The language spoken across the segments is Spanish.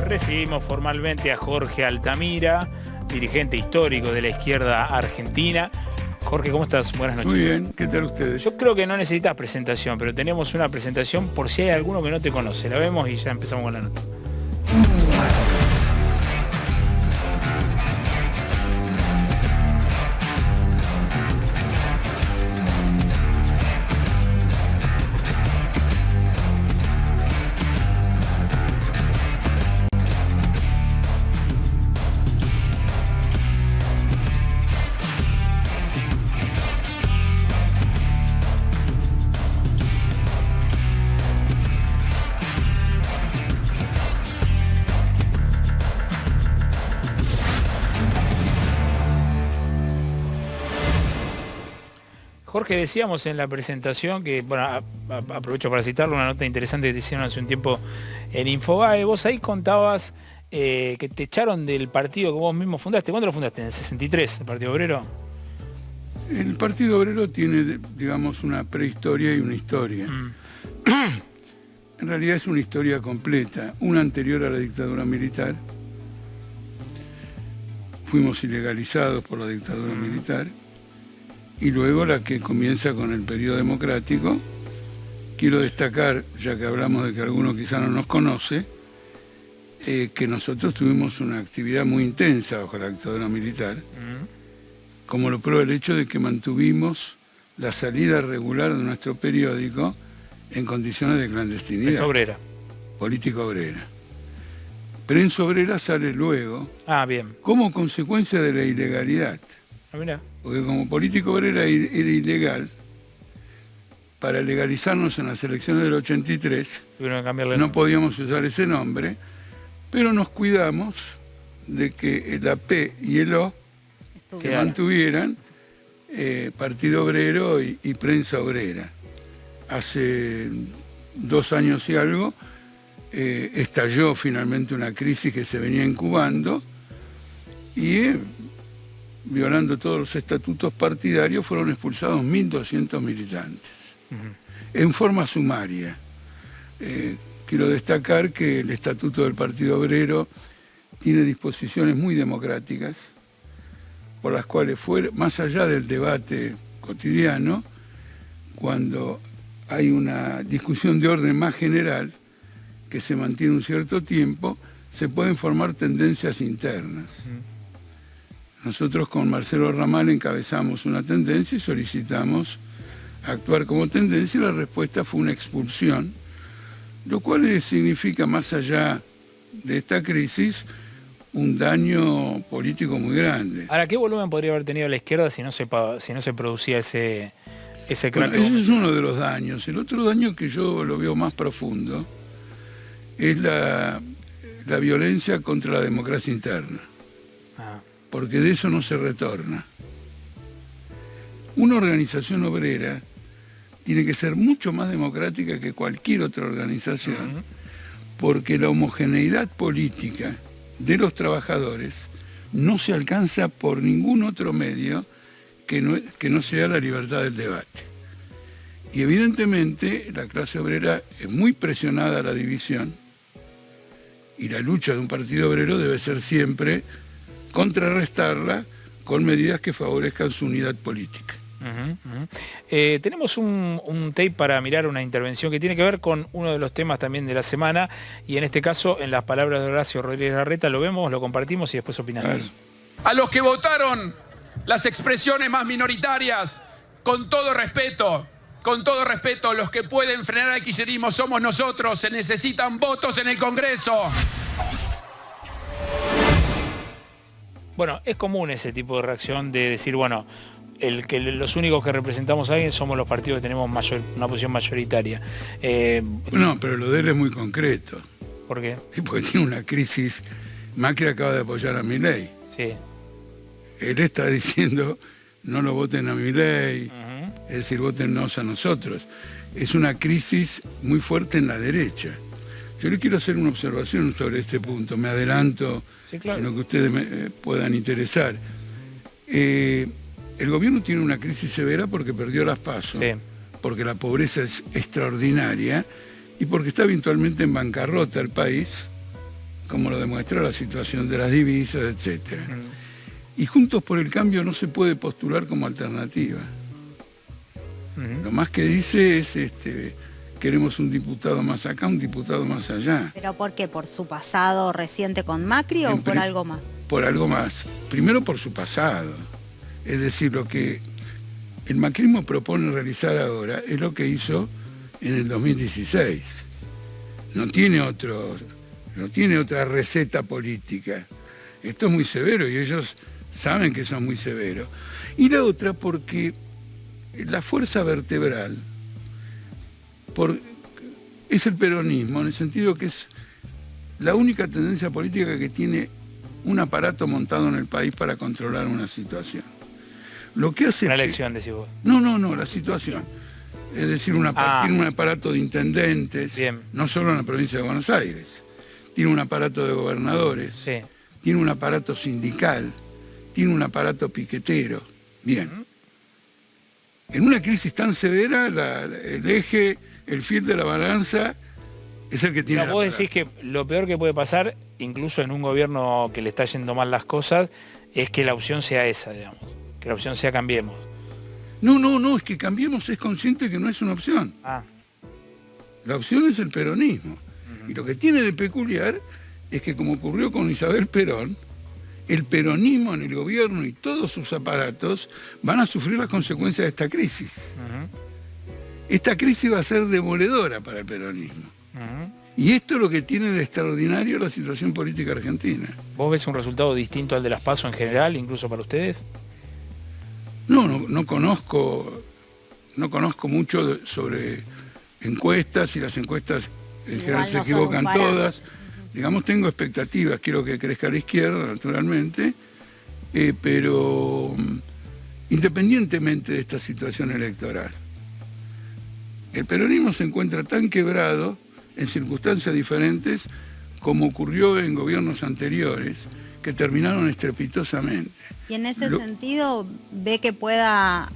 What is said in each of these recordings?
Recibimos formalmente a Jorge Altamira, dirigente histórico de la izquierda argentina. Jorge, ¿cómo estás? Buenas noches. Muy bien, ¿qué tal ustedes? Yo creo que no necesitas presentación, pero tenemos una presentación por si hay alguno que no te conoce. La vemos y ya empezamos con la nota. Jorge, decíamos en la presentación que, bueno, aprovecho para citarlo, una nota interesante que te hicieron hace un tiempo en Infobae. Vos ahí contabas que te echaron del partido que vos mismo fundaste. ¿Cuándo lo fundaste? ¿En el 63, el Partido Obrero? El Partido Obrero tiene, digamos, una prehistoria y una historia. En realidad es una historia completa, una anterior a la dictadura militar. Fuimos ilegalizados por la dictadura militar. Y luego la que comienza con el periodo democrático. Quiero destacar, ya que hablamos de que alguno quizá no nos conoce, que nosotros tuvimos una actividad muy intensa bajo la dictadura militar, como lo prueba el hecho de que mantuvimos la salida regular de nuestro periódico en condiciones de clandestinidad. Prensa obrera. Política obrera. Prensa obrera sale luego, Bien. como consecuencia de la ilegalidad. Mirá. Porque como política obrera era ilegal, para legalizarnos en las elecciones del 83, no podíamos usar ese nombre, pero nos cuidamos de que la P y el O se mantuvieran Partido Obrero y Prensa Obrera. Hace 2 años y algo estalló finalmente una crisis que se venía incubando y violando todos los estatutos partidarios, fueron expulsados 1.200 militantes, en forma sumaria. Quiero destacar que el Estatuto del Partido Obrero tiene disposiciones muy democráticas, por las cuales, más allá del debate cotidiano, cuando hay una discusión de orden más general, que se mantiene un cierto tiempo, se pueden formar tendencias internas. Nosotros con Marcelo Ramal encabezamos una tendencia y solicitamos actuar como tendencia y la respuesta fue una expulsión, lo cual significa, más allá de esta crisis, un daño político muy grande. Ahora, ¿qué volumen podría haber tenido la izquierda si no se producía ese crack? Bueno, ese es uno de los daños. El otro daño, que yo lo veo más profundo, es la violencia contra la democracia interna. Porque de eso no se retorna. Una organización obrera tiene que ser mucho más democrática que cualquier otra organización, porque la homogeneidad política de los trabajadores no se alcanza por ningún otro medio que no sea la libertad del debate. Y evidentemente la clase obrera es muy presionada a la división, y la lucha de un partido obrero debe ser siempre contrarrestarla con medidas que favorezcan su unidad política. Tenemos un tape para mirar una intervención que tiene que ver con uno de los temas también de la semana, y en este caso, en las palabras de Horacio Rodríguez Larreta, lo vemos, lo compartimos y después opinamos. A los que votaron las expresiones más minoritarias, con todo respeto, los que pueden frenar al kirchnerismo somos nosotros, se necesitan votos en el Congreso. Bueno, es común ese tipo de reacción de decir, bueno, los únicos que representamos a alguien somos los partidos que tenemos una posición mayoritaria. No, pero lo de él es muy concreto. ¿Por qué? Porque tiene una crisis. Macri acaba de apoyar a Milei. Sí. Él está diciendo, no lo voten a Milei, es decir, votennos a nosotros. Es una crisis muy fuerte en la derecha. Yo le quiero hacer una observación sobre este punto, me adelanto, sí, claro, en lo que ustedes me puedan interesar. El gobierno tiene una crisis severa porque perdió las PASO, sí, porque la pobreza es extraordinaria y porque está eventualmente en bancarrota el país, como lo demuestra la situación de las divisas, etc. Y Juntos por el Cambio no se puede postular como alternativa. Lo más que dice es, queremos un diputado más acá, un diputado más allá. ¿Pero por qué? ¿Por su pasado reciente con Macri o por algo más? Por algo más. Primero por su pasado. Es decir, lo que el macrismo propone realizar ahora es lo que hizo en el 2016. No tiene otra receta política. Esto es muy severo y ellos saben que son muy severos. Y la otra porque la fuerza vertebral es el peronismo, en el sentido que es la única tendencia política que tiene un aparato montado en el país para controlar una situación. Lo que hace... La elección, decís vos. No, la situación. Es decir, tiene un aparato de intendentes, no solo en la provincia de Buenos Aires, tiene un aparato de gobernadores, tiene un aparato sindical, tiene un aparato piquetero. Bien. En una crisis tan severa, el eje, el fil de la balanza, es el que tiene... Vos decís que lo peor que puede pasar, incluso en un gobierno que le está yendo mal las cosas, es que la opción sea esa, digamos. Que la opción sea Cambiemos. No, es que Cambiemos es consciente que no es una opción. La opción es el peronismo. Y lo que tiene de peculiar es que, como ocurrió con Isabel Perón, el peronismo en el gobierno y todos sus aparatos van a sufrir las consecuencias de esta crisis. Esta crisis va a ser demoledora para el peronismo. Y esto es lo que tiene de extraordinario la situación política argentina. ¿Vos ves un resultado distinto al de las PASO en general, incluso para ustedes? No conozco mucho sobre encuestas, y las encuestas en general se equivocan todas. Digamos, tengo expectativas, quiero que crezca la izquierda, naturalmente, pero independientemente de esta situación electoral, el peronismo se encuentra tan quebrado en circunstancias diferentes como ocurrió en gobiernos anteriores, que terminaron estrepitosamente. Y en ese sentido, ¿ve que pueda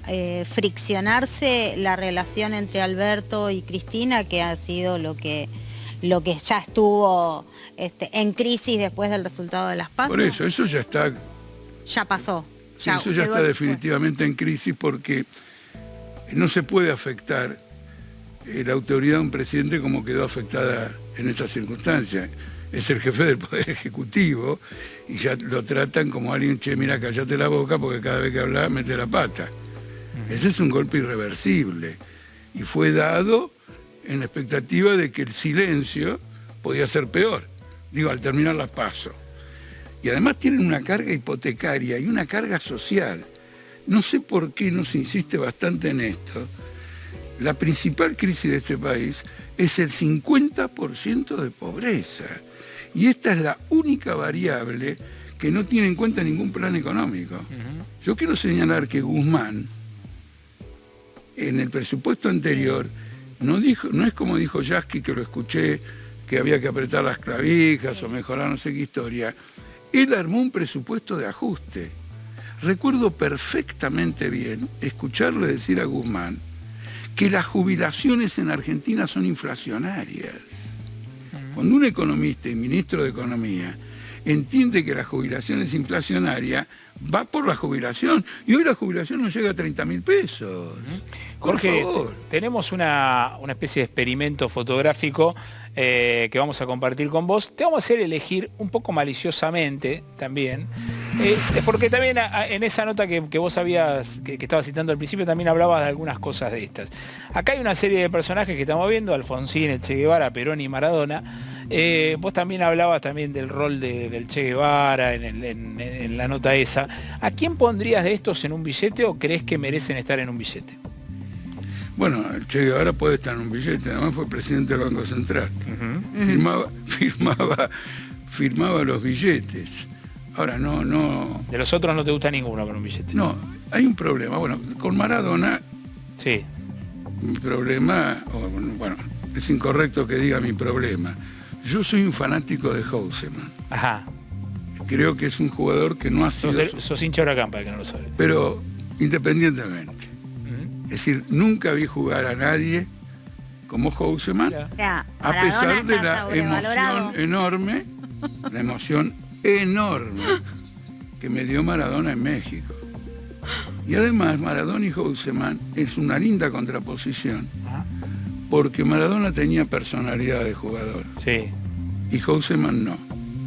friccionarse la relación entre Alberto y Cristina, que ha sido lo que ya estuvo en crisis después del resultado de las PASO? Por eso ya está... Ya pasó. Sí, eso ya está definitivamente en crisis, porque no se puede afectar la autoridad de un presidente como quedó afectada en estas circunstancias. Es el jefe del Poder Ejecutivo y ya lo tratan como alguien, che, mira, cállate la boca porque cada vez que habla mete la pata. Ese es un golpe irreversible y fue dado en la expectativa de que el silencio podía ser peor, al terminar las PASO. Y además tienen una carga hipotecaria y una carga social. No sé por qué no se insiste bastante en esto. La principal crisis de este país es el 50% de pobreza. Y esta es la única variable que no tiene en cuenta ningún plan económico. Yo quiero señalar que Guzmán, en el presupuesto anterior, no es como dijo Yasky, que lo escuché, que había que apretar las clavijas o mejorar no sé qué historia. Él armó un presupuesto de ajuste. Recuerdo perfectamente bien escucharle decir a Guzmán que las jubilaciones en Argentina son inflacionarias. Cuando un economista y ministro de Economía entiende que la jubilación es inflacionaria, va por la jubilación. Y hoy la jubilación no llega a 30.000 pesos. Jorge, tenemos una especie de experimento fotográfico que vamos a compartir con vos. Te vamos a hacer elegir un poco maliciosamente también, porque también en esa nota que vos que estabas citando al principio, también hablabas de algunas cosas de estas. Acá hay una serie de personajes que estamos viendo: Alfonsín, el Che Guevara, Perón y Maradona. Vos también hablabas también del rol del Che Guevara en la nota esa. ¿A quién pondrías de estos en un billete o crees que merecen estar en un billete? Bueno, el Che Guevara puede estar en un billete, además fue presidente del Banco Central. Firmaba los billetes. Ahora, no... De los otros no te gusta ninguno con un billete. No, hay un problema. Bueno, con Maradona... Sí. Mi problema... Bueno, es incorrecto que diga mi problema. Yo soy un fanático de Houseman. Ajá. Creo que es un jugador que no ha sido... Sos hincha de Huracán, para que no lo sabe. Pero independientemente. Es decir, nunca vi jugar a nadie como Houseman, a pesar de la emoción enorme la emoción enorme que me dio Maradona en México. Y además Maradona y Houseman es una linda contraposición, porque Maradona tenía personalidad de jugador, sí, y Houseman no.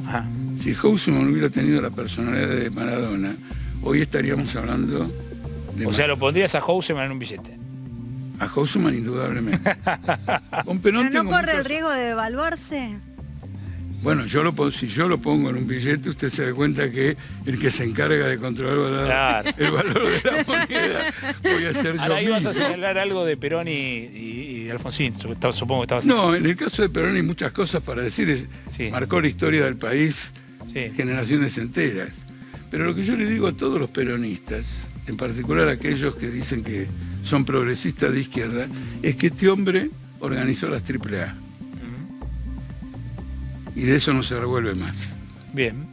Ajá. Si Houseman hubiera tenido la personalidad de Maradona, hoy estaríamos hablando de... O sea, lo pondrías a Houseman en un billete. A Houseman indudablemente. Con Perón ¿pero no corre el riesgo de devaluarse? Bueno, si yo lo pongo en un billete, usted se da cuenta que el que se encarga de controlar el valor de la moneda voy a ser ahora yo ibas mismo. a señalar algo de Perón y Alfonsín, supongo que estabas... No, en el caso de Perón hay muchas cosas para decir, sí. Marcó la historia del país, sí, generaciones enteras. Pero lo que yo le digo a todos los peronistas, en particular a aquellos que dicen que son progresistas de izquierda, es que este hombre organizó las AAA. Y de eso no se revuelve más. Bien.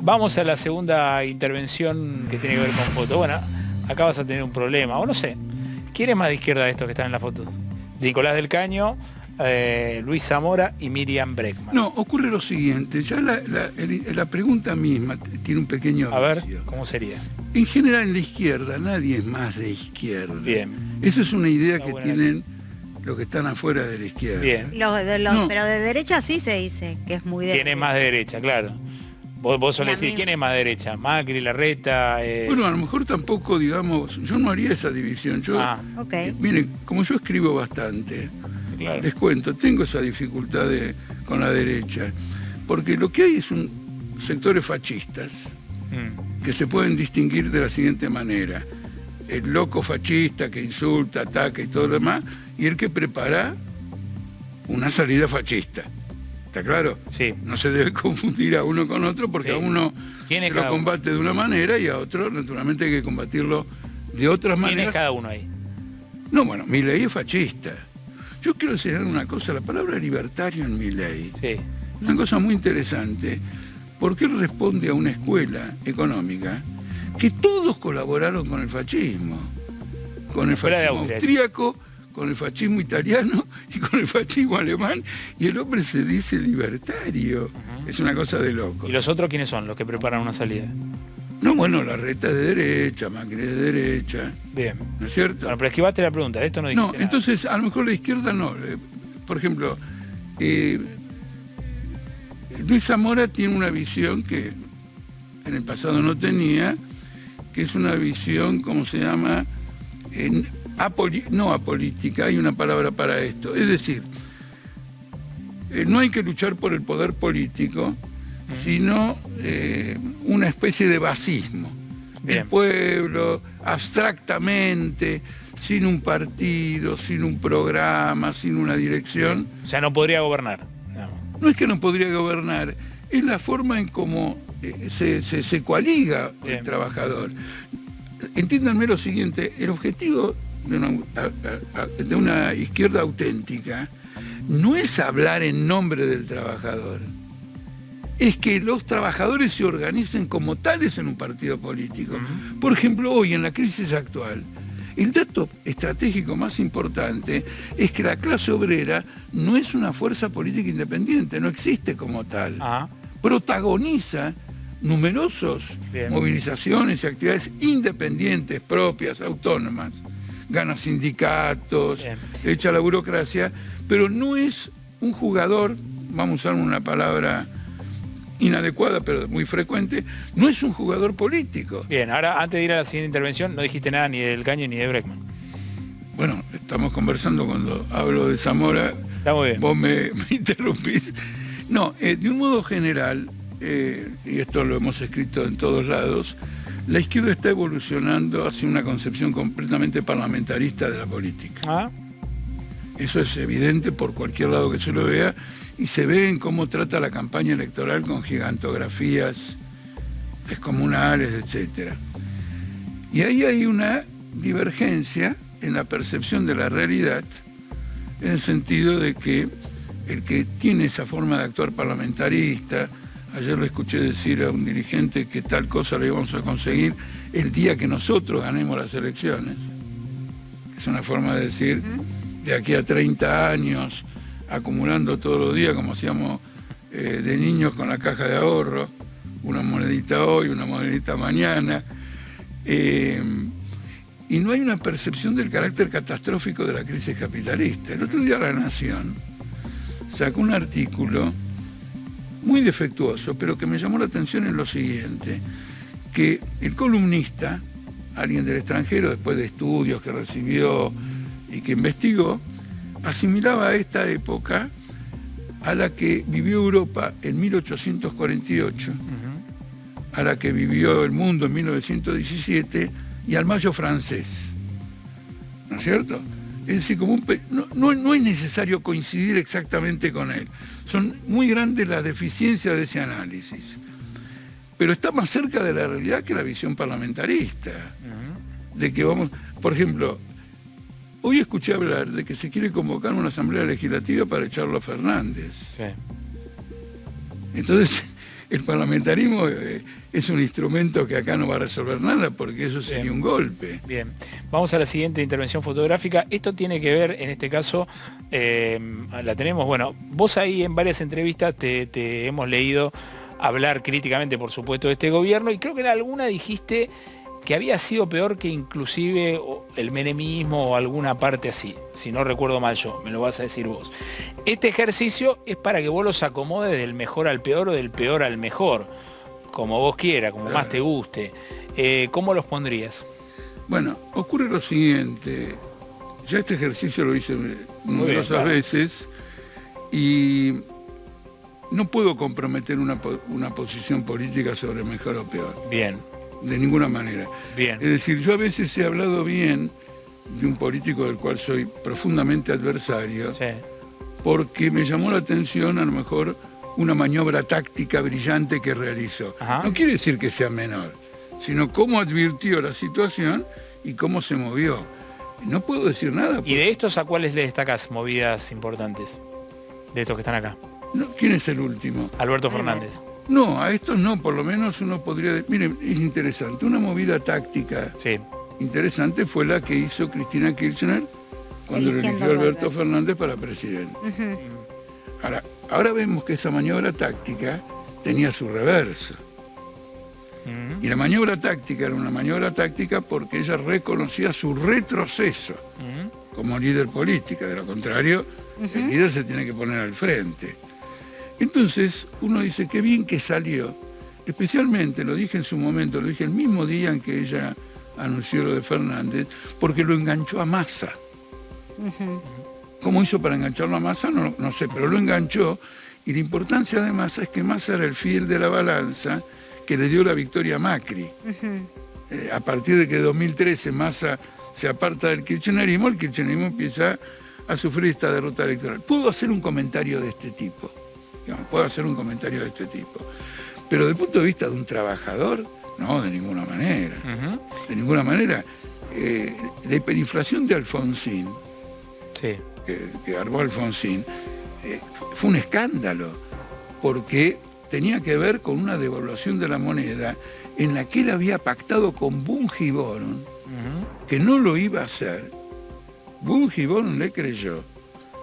Vamos a la segunda intervención que tiene que ver con fotos. Bueno, acá vas a tener un problema, o no sé. ¿Quién es más de izquierda de estos que están en la foto? Nicolás del Caño, Luis Zamora y Miriam Bregman. No, ocurre lo siguiente. Ya la pregunta misma tiene un pequeño... A ver, ¿cómo sería? En general en la izquierda nadie es más de izquierda. Bien. Eso es una idea que tienen... los que están afuera de la izquierda. Bien. No. Pero de derecha sí se dice que es muy de ¿Quién es más de derecha? Claro. Vos solés decir, ¿quién es más de derecha? Macri, Larreta... Bueno, a lo mejor tampoco, digamos, yo no haría esa división. Yo, okay. Miren, como yo escribo bastante, claro, les cuento, tengo esa dificultad con la derecha, porque lo que hay son sectores fascistas que se pueden distinguir de la siguiente manera. El loco fascista que insulta, ataca y todo lo demás, y el que prepara una salida fascista. ¿Está claro? Sí. No se debe confundir a uno con otro, porque sí, a uno se lo combate de una manera y a otro, naturalmente, hay que combatirlo de otras maneras. ¿Quién es cada uno ahí? No, bueno, Milei es fascista. Yo quiero señalar una cosa, la palabra libertario en Milei, sí, es una cosa muy interesante, porque él responde a una escuela económica que todos colaboraron con el fascismo austríaco, con el fascismo italiano y con el fascismo alemán, y el hombre se dice libertario. Es una cosa de loco. ¿Y los otros quiénes son los que preparan una salida? No, bueno, Larreta es de derecha, Macri es de derecha. Bien. ¿No es cierto? Bueno, pero esquivaste la pregunta, de esto no dijiste nada. Entonces, a lo mejor la izquierda no. Por ejemplo, Luis Zamora tiene una visión que en el pasado no tenía, que es una visión, ¿cómo se llama? No apolítica, hay una palabra para esto. Es decir, no hay que luchar por el poder político, sino una especie de basismo. Bien. El pueblo, abstractamente, sin un partido, sin un programa, sin una dirección. O sea, no podría gobernar. No es que no podría gobernar, es la forma en cómo se coaliga el trabajador. Entiéndanme lo siguiente, el objetivo de una izquierda auténtica no es hablar en nombre del trabajador, es que los trabajadores se organicen como tales en un partido político. Por ejemplo, hoy en la crisis actual, el dato estratégico más importante es que la clase obrera no es una fuerza política independiente, no existe como tal. Protagoniza numerosos movilizaciones y actividades independientes, propias, autónomas. Gana sindicatos, echa la burocracia, pero no es un jugador, vamos a usar una palabra inadecuada pero muy frecuente, no es un jugador político. Bien, ahora antes de ir a la siguiente intervención no dijiste nada ni del Caño ni de Bregman. Bueno, estamos conversando cuando hablo de Zamora, está muy bien. Vos me interrumpís. No, de un modo general, y esto lo hemos escrito en todos lados, la izquierda está evolucionando hacia una concepción completamente parlamentarista de la política. Eso es evidente por cualquier lado que se lo vea, y se ve en cómo trata la campaña electoral con gigantografías descomunales, etc. Y ahí hay una divergencia en la percepción de la realidad, en el sentido de que el que tiene esa forma de actuar parlamentarista, ayer le escuché decir a un dirigente que tal cosa le íbamos a conseguir el día que nosotros ganemos las elecciones. Es una forma de decir, de aquí a 30 años, acumulando todos los días, como hacíamos de niños con la caja de ahorro, una monedita hoy, una monedita mañana, y no hay una percepción del carácter catastrófico de la crisis capitalista. El otro día La Nación sacó un artículo muy defectuoso, pero que me llamó la atención en lo siguiente, que el columnista, alguien del extranjero, después de estudios que recibió y que investigó, asimilaba a esta época a la que vivió Europa en 1848, a la que vivió el mundo en 1917 y al Mayo francés, ¿no es cierto? Es decir, como no es necesario coincidir exactamente con él. Son muy grandes las deficiencias de ese análisis. Pero está más cerca de la realidad que la visión parlamentarista. De que vamos, por ejemplo, hoy escuché hablar de que se quiere convocar una asamblea legislativa para echarlo a Fernández. Sí. Entonces, el parlamentarismo es un instrumento que acá no va a resolver nada, porque eso sería un golpe. Bien, vamos a la siguiente intervención fotográfica. Esto tiene que ver, en este caso, la tenemos, bueno, vos ahí en varias entrevistas te hemos leído hablar críticamente, por supuesto, de este gobierno, y creo que en alguna dijiste que había sido peor que inclusive el menemismo o alguna parte así, si no recuerdo mal yo, me lo vas a decir vos. Este ejercicio es para que vos los acomodes del mejor al peor o del peor al mejor, como vos quieras, como más te guste. ¿Cómo los pondrías? Bueno, ocurre lo siguiente, ya este ejercicio lo hice numerosas veces y no puedo comprometer una posición política sobre mejor o peor. Bien. De ninguna manera. Bien. Es decir, yo a veces he hablado bien de un político del cual soy profundamente adversario, sí, porque me llamó la atención a lo mejor una maniobra táctica brillante que realizó. Ajá. No quiere decir que sea menor, sino cómo advirtió la situación y cómo se movió. No puedo decir nada. ¿Y de estos a cuáles le destacás movidas importantes? De estos que están acá. No, ¿quién es el último? Alberto Fernández. No, a estos no, por lo menos uno podría... Miren, es interesante, una movida táctica interesante fue la que hizo Cristina Kirchner cuando lo eligió Alberto Fernández para presidente. Ahora vemos que esa maniobra táctica tenía su reverso. Y la maniobra táctica era una maniobra táctica porque ella reconocía su retroceso como líder política. De lo contrario, el líder se tiene que poner al frente. Entonces uno dice, qué bien que salió, especialmente, lo dije en su momento, lo dije el mismo día en que ella anunció lo de Fernández, porque lo enganchó a Massa. ¿Cómo hizo para engancharlo a Massa? No sé, pero lo enganchó, y la importancia de Massa es que Massa era el fiel de la balanza que le dio la victoria a Macri. A partir de que en 2013 Massa se aparta del kirchnerismo, el kirchnerismo empieza a sufrir esta derrota electoral. Puedo hacer un comentario de este tipo. Puedo hacer un comentario de este tipo. Pero desde el punto de vista de un trabajador, no, de ninguna manera. De ninguna manera. La hiperinflación de Alfonsín, que armó Alfonsín, fue un escándalo, porque tenía que ver con una devaluación de la moneda en la que él había pactado con Bungiboron, que no lo iba a hacer. Bungiboron le creyó,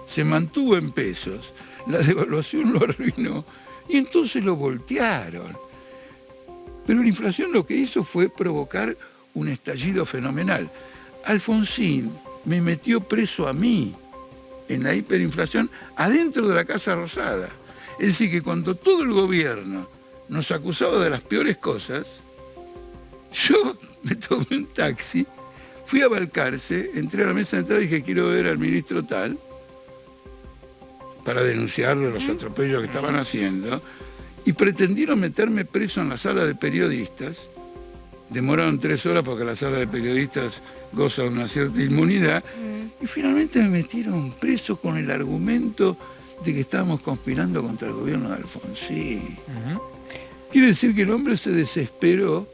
se mantuvo en pesos, la devaluación lo arruinó y entonces lo voltearon. Pero la inflación lo que hizo fue provocar un estallido fenomenal. Alfonsín me metió preso a mí en la hiperinflación adentro de la Casa Rosada. Es decir, que cuando todo el gobierno nos acusaba de las peores cosas, yo me tomé un taxi, fui a Balcarce, entré a la mesa de entrada y dije, quiero ver al ministro tal, para denunciarle los atropellos que estaban haciendo, y pretendieron meterme preso en la sala de periodistas. Demoraron 3 horas porque la sala de periodistas goza de una cierta inmunidad, y finalmente me metieron preso con el argumento de que estábamos conspirando contra el gobierno de Alfonsín. Quiere decir que el hombre se desesperó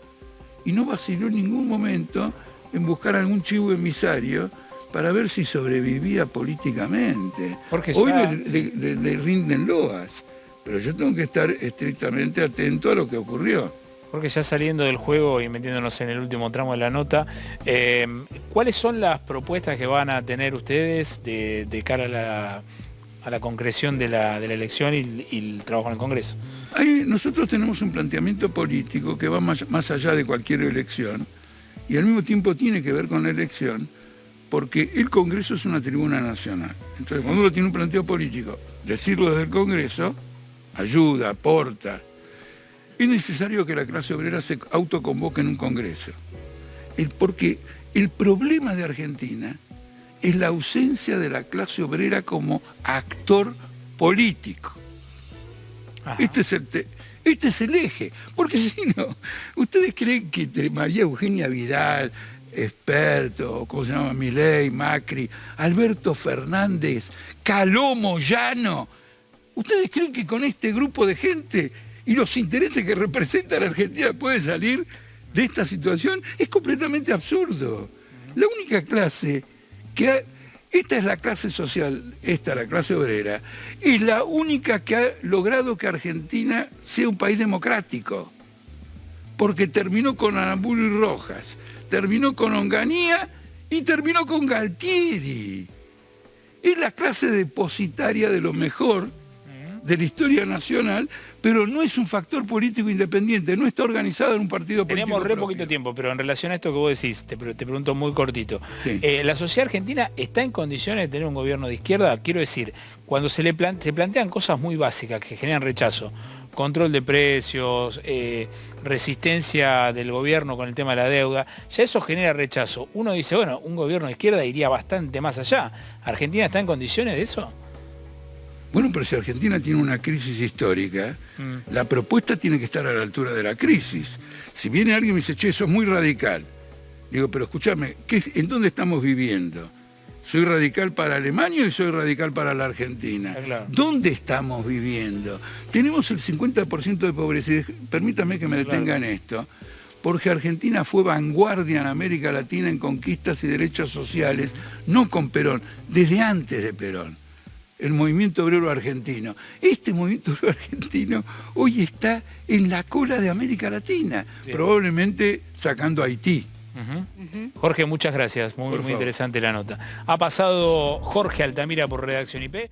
y no vaciló en ningún momento en buscar algún chivo emisario para ver si sobrevivía políticamente. Porque hoy le rinden loas, pero yo tengo que estar estrictamente atento a lo que ocurrió. Porque ya saliendo del juego y metiéndonos en el último tramo de la nota, ¿cuáles son las propuestas que van a tener ustedes de cara a la concreción de la elección y el trabajo en el Congreso. Nosotros tenemos un planteamiento político que va más allá de cualquier elección y al mismo tiempo tiene que ver con la elección, porque el Congreso es una tribuna nacional. Entonces, cuando uno tiene un planteo político, decirlo desde el Congreso ayuda, aporta. Es necesario que la clase obrera se autoconvoque en un Congreso. Porque el problema de Argentina es la ausencia de la clase obrera como actor político. Este es el eje. Porque si no, ¿ustedes creen que entre María Eugenia Vidal, experto, ¿cómo se llama? Milei, Macri, Alberto Fernández, Caló Moyano, ¿ustedes creen que con este grupo de gente y los intereses que representa la Argentina puede salir de esta situación? Es completamente absurdo. La única clase esta es la clase social, la clase obrera, es la única que ha logrado que Argentina sea un país democrático, porque terminó con Aramburu y Rojas, terminó con Onganía y terminó con Galtieri. Es la clase depositaria de lo mejor de la historia nacional, pero no es un factor político independiente, no está organizado en un partido político. Tenemos re poquito tiempo, pero en relación a esto que vos decís, te pregunto muy cortito. Sí. ¿La sociedad argentina está en condiciones de tener un gobierno de izquierda? Quiero decir, cuando se plantean cosas muy básicas que generan rechazo, control de precios, resistencia del gobierno con el tema de la deuda, ya eso genera rechazo. Uno dice, bueno, un gobierno de izquierda iría bastante más allá. ¿Argentina está en condiciones de eso? Bueno, pero si Argentina tiene una crisis histórica, la propuesta tiene que estar a la altura de la crisis. Si viene alguien y me dice, che, eso es muy radical. Digo, pero escúchame, ¿en dónde estamos viviendo? ¿Soy radical para Alemania y soy radical para la Argentina? Claro. ¿Dónde estamos viviendo? Tenemos el 50% de pobreza. Y permítame que me detenga en esto, porque Argentina fue vanguardia en América Latina en conquistas y derechos sociales, no con Perón, desde antes de Perón. El movimiento obrero argentino. Este movimiento obrero argentino hoy está en la cola de América Latina, probablemente sacando a Haití. Jorge, muchas gracias, muy interesante la nota. Ha pasado Jorge Altamira por Redacción IP.